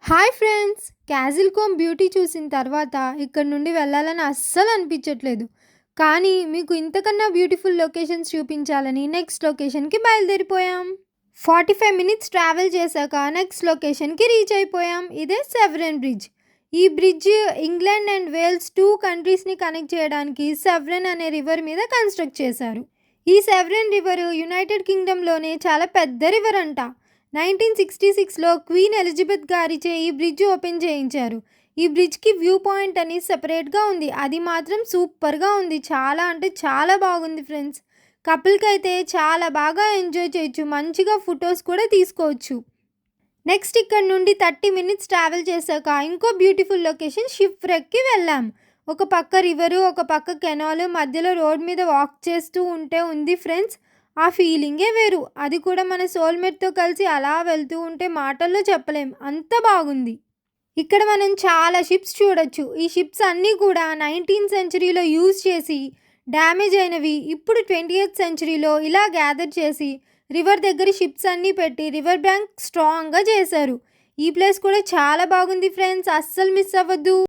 Hi friends! క్యాజిల్‌కోమ్ beauty చూసిన తర్వాత ఇక్కడి నుండి వెళ్ళాలని అస్సలు అనిపించట్లేదు. కానీ మీకు ఇంతకన్నా బ్యూటిఫుల్ లొకేషన్స్ చూపించాలని నెక్స్ట్ లొకేషన్‌కి బయలుదేరిపోయాం. 45 మినిట్స్ ట్రావెల్ చేశాక నెక్స్ట్ లొకేషన్‌కి రీచ్ అయిపోయాం. ఇదే సెవెరన్ బ్రిడ్జ్. ఈ బ్రిడ్జ్ ఇంగ్లాండ్ అండ్ వేల్స్ 2 కంట్రీస్‌ని కనెక్ట్ చేయడానికి సెవెరన్ అనే రివర్ మీద కన్స్ట్రక్ట్ చేశారు. ఈ సెవెరన్ రివర్ యునైటెడ్ కింగ్డమ్‌లోనే చాలా పెద్ద రివర్ అంట. 1966లో క్వీన్ ఎలిజబెత్ గారిచే ఈ బ్రిడ్జ్ ఓపెన్ చేయించారు. ఈ బ్రిడ్జ్కి వ్యూ పాయింట్ అని సెపరేట్గా ఉంది. అది మాత్రం సూపర్గా ఉంది. చాలా అంటే చాలా బాగుంది ఫ్రెండ్స్. కపుల్కి అయితే చాలా బాగా ఎంజాయ్ చేయొచ్చు. మంచిగా ఫొటోస్ కూడా తీసుకోవచ్చు. నెక్స్ట్ ఇక్కడ నుండి 30 మినిట్స్ ట్రావెల్ చేశాక ఇంకో బ్యూటిఫుల్ లొకేషన్ షిప్ రెక్కి వెళ్ళాం. ఒక పక్క రివరు, ఒక పక్క కెనాల్, మధ్యలో రోడ్ మీద వాక్ చేస్తూ ఉంటే ఉంది ఫ్రెండ్స్. ఆ ఫీలింగే వేరు. అది కూడా మన సోల్మేట్తో కలిసి అలా వెళ్తూ ఉంటే మాటల్లో చెప్పలేం, అంత బాగుంది. ఇక్కడ మనం చాలా షిప్స్ చూడొచ్చు. ఈ షిప్స్ అన్నీ కూడా 19th సెంచరీలో యూజ్ చేసి డ్యామేజ్ అయినవి ఇప్పుడు 20th సెంచరీలో ఇలా గ్యాదర్ చేసి రివర్ దగ్గర షిప్స్ అన్నీ పెట్టి రివర్ బ్యాంక్ స్ట్రాంగ్గా చేశారు. ఈ ప్లేస్ కూడా చాలా బాగుంది ఫ్రెండ్స్, అస్సలు మిస్ అవ్వద్దు.